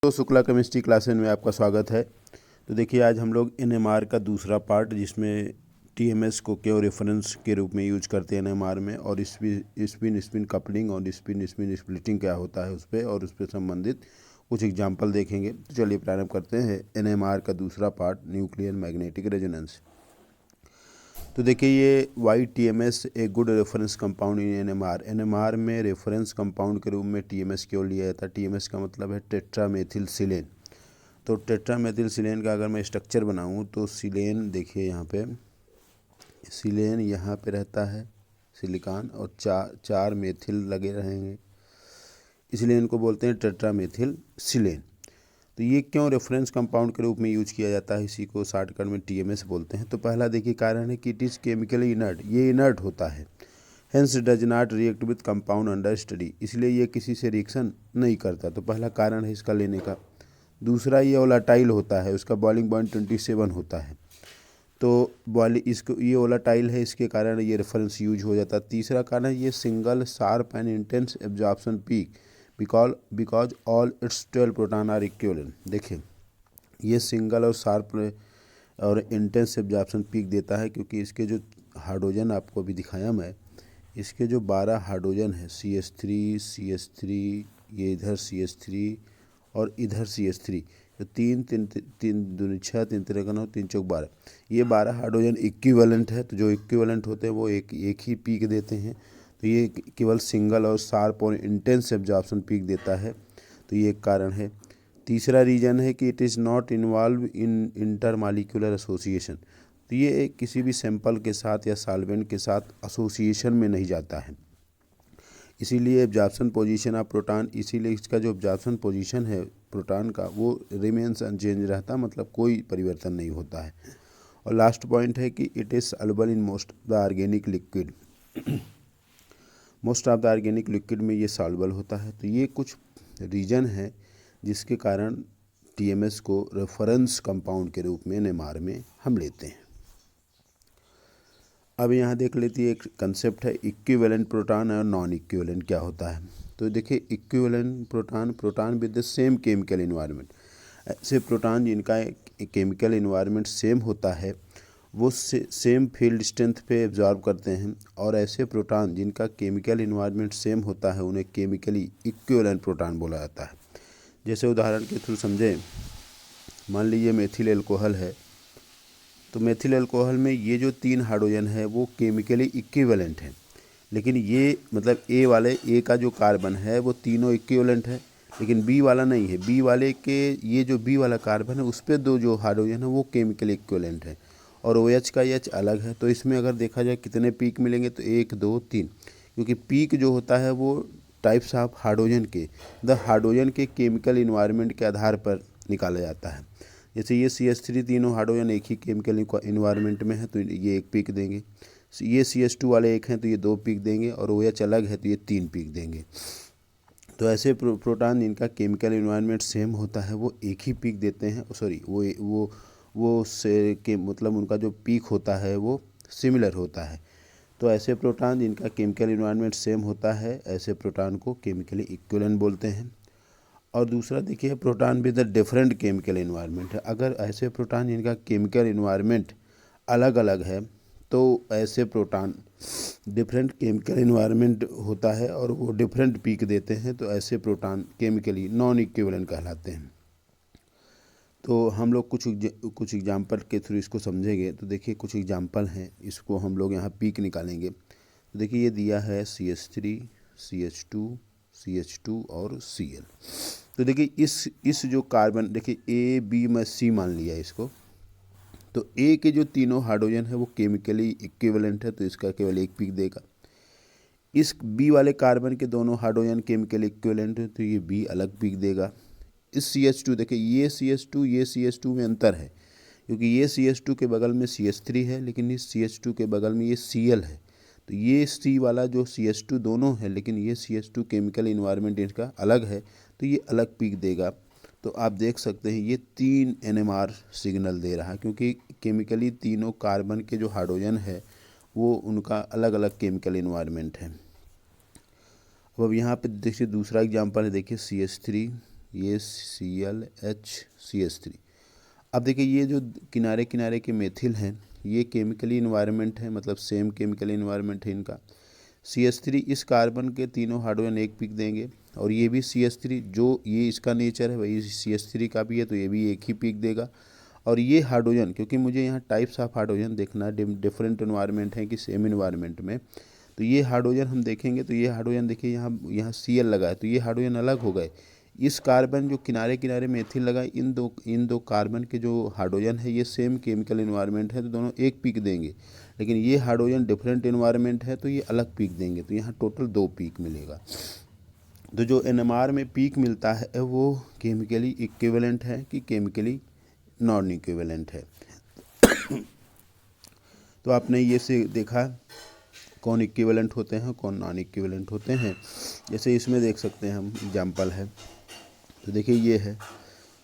तो Shukla chemistry classes में आपका स्वागत है। तो देखिए आज हम लोग एनएमआर का दूसरा पार्ट, जिसमें टीएमएस को क्यों रेफरेंस के रूप में यूज करते हैं एनएमआर में, और स्पिन स्पिन कपलिंग और स्पिन स्पिन स्प्लिटिंग क्या होता है उस पर, और उस पर संबंधित कुछ एग्जाम्पल देखेंगे। तो चलिए प्रारंभ करते हैं एनएमआर का दूसरा पार्ट, न्यूक्लियर मैग्नेटिक रेजोनेंस। तो देखिए ये YTMS एक good reference compound in NMR. NMR में रेफरेंस कंपाउंड के रूप में टीएमएस क्यों लिया जाता है? टीएमएस का मतलब है टेट्रामेथिल सिलेन। तो टेट्रामेथिल सिलेन का अगर मैं स्ट्रक्चर बनाऊं तो सिलेन, देखिए यहाँ पे सिलेन यहाँ पे रहता है सिलिकॉन, और चार मेथिल लगे रहेंगे, इसलिए इनको बोलते हैं टेट्रामेथिल सिलेन। तो ये क्यों रेफरेंस कंपाउंड के रूप में यूज किया जाता है, इसी को शॉर्टकट में टीएमएस बोलते हैं। तो पहला देखिए कारण है कि इट इज़ केमिकली इनर्ट, ये इनर्ट होता है, hence does not react with compound under study, इसलिए ये किसी से रिएक्शन नहीं करता। तो पहला कारण है इसका लेने का। दूसरा, ये वोलाटाइल होता है, उसका बॉइलिंग पॉइंट 27 होता है, तो इसको ये वोलाटाइल है, इसके कारण ये रेफरेंस यूज हो जाता है। तीसरा कारण है ये single sharp and intense absorption peak because all its 12 proton are equivalent. देखिए ये सिंगल और शार्प और इंटेंस एब्जॉर्प्शन पीक देता है, क्योंकि इसके जो हाइड्रोजन आपको अभी दिखाया मैं, इसके जो 12 हाइड्रोजन है CH3 ये इधर CH3 और इधर CH3, तो तीन तीन तीन दूनी 6, 3 तिरे का 9, 3 चौक 12, ये 12 हाइड्रोजन इक्विवेलेंट है। तो जो इक्विवेलेंट होते हैं वो एक ही पीक देते हैं। तो ये केवल सिंगल और शार्प और इंटेंस एब्जॉर्प्शन पीक देता है, तो ये एक कारण है। तीसरा रीज़न है कि it is not involve in intermolecular association, तो ये किसी भी सैंपल के साथ या सॉल्वेंट के साथ एसोसिएशन में नहीं जाता है, इसीलिए एब्जॉर्प्शन पोजीशन ऑफ प्रोटॉन, इसीलिए इसका जो एब्जॉर्प्शन पोजीशन है प्रोटॉन का वो रिमेन्स अनचेंज रहता, मतलब कोई परिवर्तन नहीं होता है। और लास्ट पॉइंट है कि it is soluble in most the organic liquid, most of the organic liquid में ये सॉल्युबल होता है। तो ये कुछ रीज़न है जिसके कारण टीएमएस को रेफरेंस कंपाउंड के रूप में एनएमआर में हम लेते हैं। अब यहाँ देख लेती है, एक कंसेप्ट है इक्विवेलेंट प्रोटॉन और नॉन इक्विवेलेंट क्या होता है। तो देखिए equivalent proton with the same chemical environment, ऐसे प्रोटॉन जिनका केमिकल इन्वायरमेंट सेम होता है वो सेम फील्ड स्ट्रेंथ पे एब्जॉर्ब करते हैं, और ऐसे प्रोटॉन जिनका केमिकल इन्वायरमेंट सेम होता है उन्हें केमिकली इक्विवेलेंट प्रोटॉन बोला जाता है। जैसे उदाहरण के थ्रू समझें, मान लीजिए मेथिल एल्कोहल है, तो मेथिल एल्कोहल में ये जो 3 हाइड्रोजन है वो केमिकली इक्विवेलेंट है, लेकिन ये मतलब ए का जो कार्बन है वो तीनों इक्विवेलेंट है, लेकिन बी वाला नहीं है। बी वाले के ये जो बी वाला कार्बन है उस पर 2 जो हाइड्रोजन है वो केमिकली इक्विवेलेंट है, और OH का H अलग है। तो इसमें अगर देखा जाए कितने पीक मिलेंगे, तो 1 2 3, क्योंकि पीक जो होता है वो टाइप्स ऑफ हाइड्रोजन के हाइड्रोजन के केमिकल इन्वायरमेंट के आधार पर निकाला जाता है। जैसे ये CH3 तीनों हाइड्रोजन एक ही केमिकल इन्वायरमेंट में है तो ये 1 पीक देंगे, ये CH2 वाले एक हैं तो ये 2 पीक देंगे, और OH अलग है तो ये 3 पीक देंगे। तो ऐसे प्रोटॉन जिनका केमिकल इन्वायरमेंट सेम होता है वो एक ही पीक देते हैं, सॉरी वो से के मतलब उनका जो पीक होता है वो सिमिलर होता है। तो ऐसे प्रोटॉन जिनका केमिकल इन्वायरमेंट सेम होता है, ऐसे प्रोटॉन को केमिकली इक्विवेलेंट बोलते हैं। और दूसरा देखिए proton with the different chemical environment है, अगर ऐसे प्रोटॉन जिनका केमिकल इन्वायरमेंट अलग अलग है तो ऐसे प्रोटॉन डिफरेंट केमिकल इन्वायरमेंट होता है और वो डिफरेंट पीक देते हैं, तो ऐसे प्रोटॉन केमिकली नॉन इक्विवेलेंट कहलाते हैं। तो हम लोग कुछ एग्जाम्पल के थ्रू इसको समझेंगे। तो देखिए कुछ एग्जाम्पल हैं, इसको हम लोग यहाँ पीक निकालेंगे। तो देखिए ये दिया है CH3 CH2 और Cl। तो देखिए इस जो कार्बन, देखिए A B मैं C मान लिया इसको, तो A के जो तीनों हाइड्रोजन है वो केमिकली इक्विवेलेंट है, तो इसका केवल 1 पीक देगा। इस B वाले कार्बन के दोनों हाइड्रोजन केमिकली इक्विवेलेंट है, तो ये B अलग पीक देगा। इस CH2, देखिए ये CH2 में अंतर है, क्योंकि ये CH2 के बगल में CH3 है, लेकिन इस CH2 के बगल में ये Cl है। तो ये C वाला जो CH2 दोनों है, लेकिन ये CH2 केमिकल इन्वायरमेंट इसका अलग है, तो ये अलग पीक देगा। तो आप देख सकते हैं ये 3 NMR सिग्नल दे रहा है, क्योंकि केमिकली तीनों कार्बन के जो हाइड्रोजन है वो उनका अलग अलग केमिकल इन्वायरमेंट है। अब यहाँ पे देखिए दूसरा एग्जांपल है, देखिए CH3 ये ClHCH3। अब देखिए ये जो किनारे किनारे के मेथिल हैं ये केमिकली इन्वायरमेंट है, मतलब सेम केमिकल इन्वायरमेंट है इनका। CH3 इस कार्बन के तीनों हाइड्रोजन एक पीक देंगे, और ये भी CH3 जो ये इसका नेचर है वही CH3 का भी है, तो ये भी एक ही पीक देगा। और ये हाइड्रोजन, क्योंकि मुझे यहाँ टाइप्स ऑफ हाइड्रोजन देखना, डिफरेंट इन्वायरमेंट है कि सेम इन्वायरमेंट में, तो ये हाइड्रोजन हम देखेंगे तो ये हाइड्रोजन देखिए यहाँ Cl लगा है, तो ये हाइड्रोजन अलग हो गए। इस कार्बन जो किनारे किनारे में एथिल लगा, इन दो कार्बन के जो हाइड्रोजन है ये सेम केमिकल इन्वायरमेंट है, तो दोनों एक पीक देंगे। लेकिन ये हाइड्रोजन डिफरेंट इन्वायरमेंट है तो ये अलग पीक देंगे, तो यहाँ टोटल 2 पीक मिलेगा। तो जो NMR में पीक मिलता है वो केमिकली इक्विवेलेंट है कि केमिकली नॉन इक्विवेलेंट है। तो आपने ये से देखा कौन इक्विवेलेंट होते हैं कौन नॉन इक्विवेलेंट होते हैं। जैसे इसमें देख सकते हैं हम, एग्जाम्पल है, तो देखिए ये है,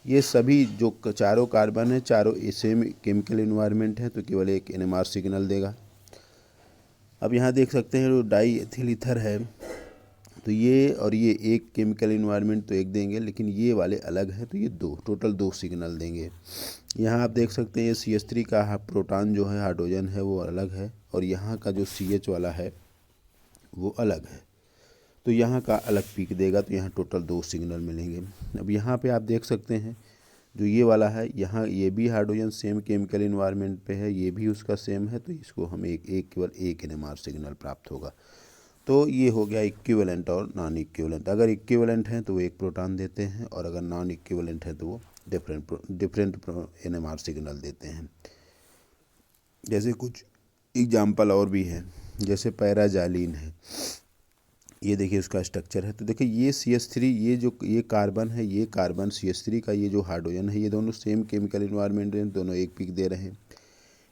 ये सभी जो चारों कार्बन है चारों सेम केमिकल इन्वायरमेंट है, तो केवल एक NMR सिग्नल देगा। अब यहाँ देख सकते हैं जो डाई एथिल ईथर है, तो ये और ये एक केमिकल इन्वायरमेंट तो एक देंगे, लेकिन ये वाले अलग है तो ये टोटल 2 सिग्नल देंगे। यहाँ आप देख सकते हैं ये CH3 का प्रोटॉन जो है हाइड्रोजन है वो अलग है, और यहाँ का जो CH वाला है वो अलग है, तो यहाँ का अलग पीक देगा, तो यहाँ टोटल 2 सिग्नल मिलेंगे। अब यहाँ पे आप देख सकते हैं जो ये वाला है, यहाँ ये भी हाइड्रोजन सेम केमिकल इन्वायरमेंट पे है, ये भी उसका सेम है, तो इसको हम केवल एक NMR सिग्नल प्राप्त होगा। तो ये हो गया इक्विवेलेंट और नॉन इक्विवेलेंट। अगर इक्विवेलेंट हैं तो वो एक प्रोटॉन देते हैं, और अगर नॉन इक्विवेलेंट है तो वो डिफरेंट NMR सिग्नल देते हैं। जैसे कुछ एग्जाम्पल और भी हैं, जैसे पैराजालिन है, ये देखिए उसका स्ट्रक्चर है। तो देखिए ये CH3, ये कार्बन है, ये कार्बन CH3 का ये जो हाइड्रोजन है, ये दोनों सेम केमिकल इन्वायरमेंट है, दोनों एक पीक दे रहे हैं।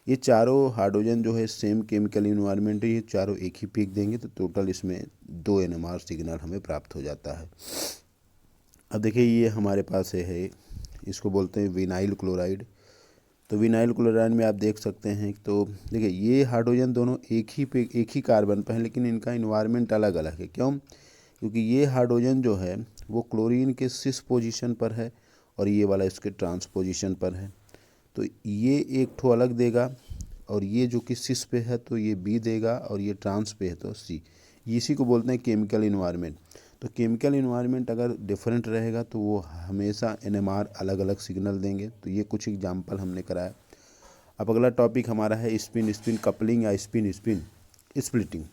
ये चारों हाइड्रोजन जो है सेम केमिकल इन्वायरमेंट है, ये चारों एक ही पीक देंगे, तो टोटल इसमें 2 NMR सिग्नल हमें प्राप्त हो जाता है। अब देखिए ये हमारे पास है, इसको बोलते हैं विनाइल क्लोराइड। तो विनाइल क्लोराइड में आप देख सकते हैं, तो देखिए ये हाइड्रोजन दोनों एक ही कार्बन पर है, लेकिन इनका इन्वायरमेंट अलग अलग है। क्यों? क्योंकि ये हाइड्रोजन जो है वो क्लोरीन के सिस पोजीशन पर है, और ये वाला इसके ट्रांस पोजीशन पर है, तो ये एक ठो अलग देगा, और ये जो कि सिस पे है तो ये B देगा, और ये ट्रांस पे है तो C। इसी को बोलते हैं केमिकल इन्वायरमेंट। तो केमिकल इन्वायरमेंट अगर डिफरेंट रहेगा तो वो हमेशा NMR अलग अलग सिग्नल देंगे। तो ये कुछ एग्जाम्पल हमने कराया। अब अगला टॉपिक हमारा है स्पिन स्पिन कपलिंग या स्पिन स्पिन स्प्लिटिंग।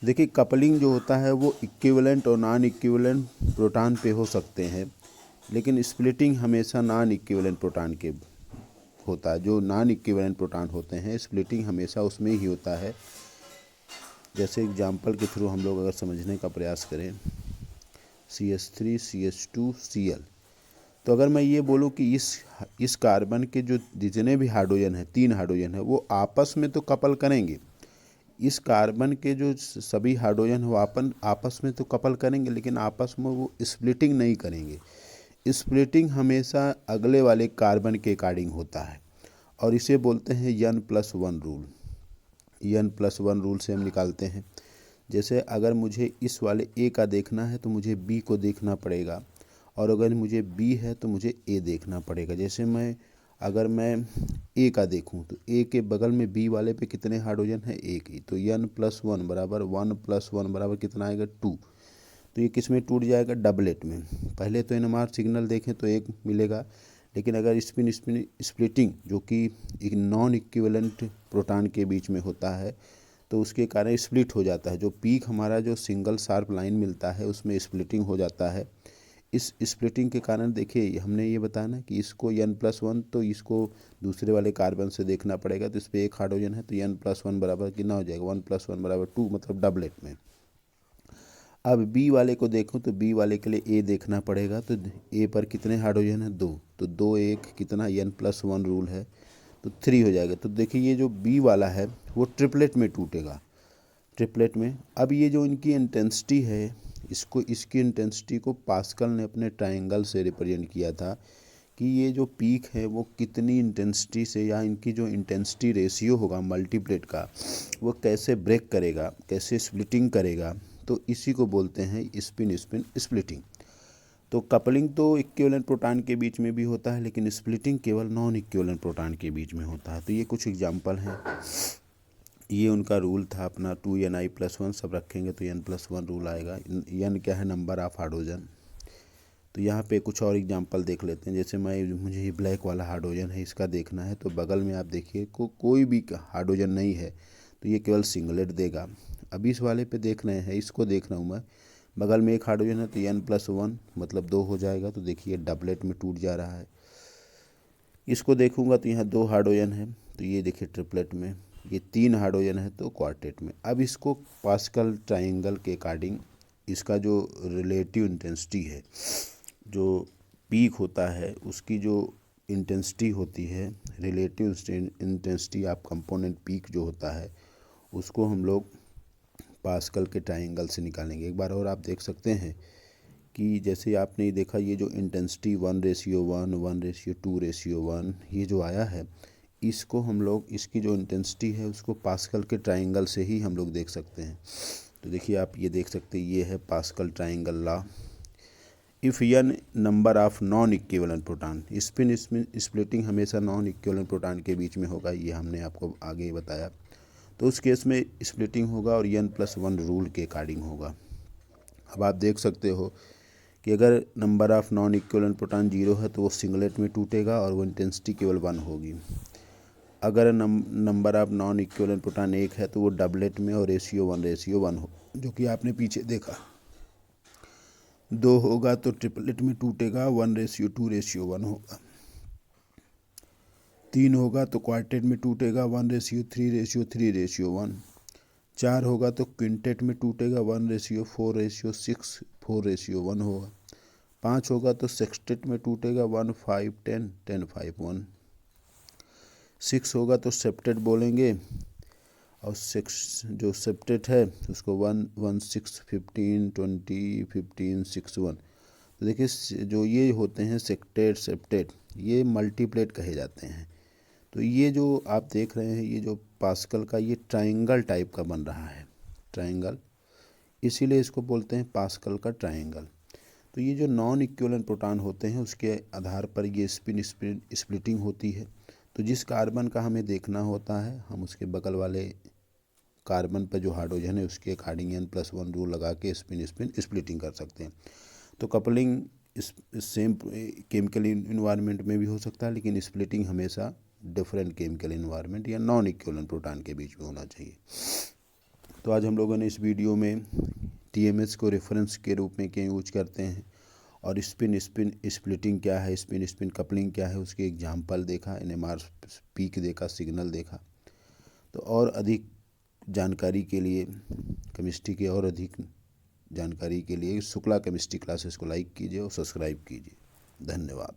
देखिए कपलिंग जो होता है वो इक्विवेलेंट और नॉन इक्विवेलेंट प्रोटॉन पे हो सकते हैं, लेकिन स्प्लिटिंग हमेशा नॉन इक्विवेलेंट प्रोटॉन के होता है। जो नॉन इक्विवेलेंट प्रोटॉन होते हैं स्प्लिटिंग हमेशा उसमें ही होता है। जैसे एग्जाम्पल के थ्रू हम लोग अगर समझने का प्रयास करें, CH3 CH2 Cl, तो अगर मैं ये बोलूँ कि इस कार्बन के जो जितने भी हाइड्रोजन है, 3 हाइड्रोजन है, वो आपस में तो कपल करेंगे। इस कार्बन के जो सभी हाइड्रोजन है वो आपस में तो कपल करेंगे, लेकिन आपस में वो स्प्लिटिंग नहीं करेंगे। स्प्लिटिंग हमेशा अगले वाले कार्बन के अकॉर्डिंग होता है, और इसे बोलते हैं N+1 रूल। N+1 रूल से हम निकालते हैं, जैसे अगर मुझे इस वाले A का देखना है तो मुझे B को देखना पड़ेगा, और अगर मुझे B है तो मुझे A देखना पड़ेगा। जैसे अगर मैं A का देखूं तो A के बगल में B वाले पे कितने हाइड्रोजन है? एक ही। तो N+1 बराबर 1+1 बराबर कितना आएगा? 2। तो ये किस में टूट जाएगा? डबलेट में। पहले तो NMR सिग्नल देखें तो एक मिलेगा, लेकिन अगर स्पिन स्प्लिटिंग जो कि एक नॉन इक्विवेलेंट प्रोटॉन के बीच में होता है तो उसके कारण स्प्लिट हो जाता है। जो पीक हमारा जो सिंगल शार्प लाइन मिलता है उसमें स्प्लिटिंग हो जाता है। इस स्प्लिटिंग के कारण देखिए हमने ये बताया ना कि इसको N+1 तो इसको दूसरे वाले कार्बन से देखना पड़ेगा, तो इस पर एक हाइड्रोजन है तो N+1 बराबर कितना हो जाएगा? 1+1 बराबर 2, मतलब डबलेट में। अब B वाले को देखूं तो B वाले के लिए A देखना पड़ेगा, तो A पर कितने हाइड्रोजन है? 2, तो 2 1 कितना? N+1 रूल है तो 3 हो जाएगा। तो देखिए ये जो B वाला है वो ट्रिपलेट में टूटेगा, ट्रिपलेट में। अब ये जो इनकी इंटेंसिटी है, इसकी इंटेंसिटी को पास्कल ने अपने ट्रायंगल से रिप्रेजेंट किया था कि ये जो पीक है वो कितनी इंटेंसिटी से, या इनकी जो इंटेंसिटी रेशियो होगा मल्टीप्लेट का, वो कैसे ब्रेक करेगा, कैसे स्प्लिटिंग करेगा। तो इसी को बोलते हैं स्पिन स्प्लिटिंग। तो कपलिंग तो इक्विवेलेंट प्रोटॉन के बीच में भी होता है, लेकिन स्प्लिटिंग केवल नॉन इक्विवेलेंट प्रोटॉन के बीच में होता है। तो ये कुछ एग्जांपल हैं। ये उनका रूल था अपना 2ni+1 सब रखेंगे तो n+1 रूल आएगा। n क्या है, नंबर ऑफ हाइड्रोजन। तो यहाँ पे कुछ और एग्जांपल देख लेते हैं। जैसे मुझे ये ब्लैक वाला हाइड्रोजन है, इसका देखना है, तो बगल में आप देखिए कोई भी हाइड्रोजन नहीं है, तो ये केवल सिंगलेट देगा। अब इस वाले पे देख रहे हैं, इसको देख रहा हूँ मैं, बगल में एक हाइड्रोजन है तो n+1 मतलब 2 हो जाएगा। तो देखिए डबलेट में टूट जा रहा है। इसको देखूंगा तो यहाँ 2 हाइड्रोजन है, तो ये देखिए ट्रिपलेट में। ये 3 हाइड्रोजन है तो क्वार्टेट में। अब इसको पास्कल ट्राइंगल के अकॉर्डिंग इसका जो रिलेटिव इंटेंसिटी है, जो पीक होता है, उसकी जो इंटेंसिटी होती है, relative intensity of component peak जो होता है, उसको हम लोग पास्कल के ट्राइंगल से निकालेंगे। एक बार और आप देख सकते हैं कि जैसे आपने देखा ये जो इंटेंसिटी 1:1, 1:2:1 ये जो आया है, इसको हम लोग, इसकी जो इंटेंसिटी है उसको पास्कल के ट्राइंगल से ही हम लोग देख सकते हैं। तो देखिए आप ये देख सकते हैं, ये है pascal triangle law. If n number of non equivalent proton, spin splitting हमेशा नॉन इक्विवेलेंट प्रोटॉन के बीच में होगा, ये हमने आपको आगे बताया। तो उस केस में स्प्लिटिंग होगा और n+1 रूल के अकॉर्डिंग होगा। अब आप देख सकते हो कि अगर number of non equivalent proton 0 है तो वो सिंगलेट में टूटेगा और वो इंटेंसिटी केवल 1 होगी। अगर number of non equivalent proton 1 है तो वो डबलेट में और रेशियो 1:1 हो, जो कि आपने पीछे देखा। 2 होगा तो ट्रिपलेट में टूटेगा, 1:2:1 होगा। 3 होगा तो क्वार्टेट में टूटेगा, 1:3:3:1। 4 होगा तो क्विंटेट में टूटेगा, 1:4:6 4:1 होगा। 5 होगा तो सेक्सटेट में टूटेगा, 1:5:10 10:5:1। 6 होगा तो सेप्टेट बोलेंगे, और 6 जो सेप्टेट है उसको 1:1:6:15:20:15:6:1। तो देखिए जो ये होते हैं सेक्टेट सेप्टेट, ये मल्टीप्लेट कहे जाते हैं। तो ये जो आप देख रहे हैं, ये जो पास्कल का ये ट्राइंगल टाइप का बन रहा है, ट्राइंगल, इसीलिए इसको बोलते हैं पास्कल का ट्राइंगल। तो ये जो नॉन इक्विवेलेंट प्रोटॉन होते हैं उसके आधार पर ये स्पिन स्प्लिटिंग होती है। तो जिस कार्बन का हमें देखना होता है, हम उसके बगल वाले कार्बन पर जो हाइड्रोजन है उसके अकॉर्डिंग n+1 रूल लगा के स्पिन स्प्लिटिंग कर सकते हैं। तो कपलिंग सेम केमिकल इन्वायरमेंट में भी हो सकता है, लेकिन स्प्लिटिंग हमेशा डिफरेंट केमिकल इन्वायरमेंट या नॉन इक्विवेलेंट प्रोटॉन के बीच में होना चाहिए। तो आज हम लोगों ने इस वीडियो में TMS को रेफरेंस के रूप में क्यों यूज करते हैं, और स्पिन स्प्लिटिंग क्या है, स्पिन कपलिंग क्या है, उसके एग्जाम्पल देखा, NMR पीक देखा, सिग्नल देखा। तो और अधिक जानकारी के लिए, केमिस्ट्री के और अधिक जानकारी के लिए शुक्ला केमिस्ट्री क्लासेस को लाइक कीजिए और सब्सक्राइब कीजिए। धन्यवाद।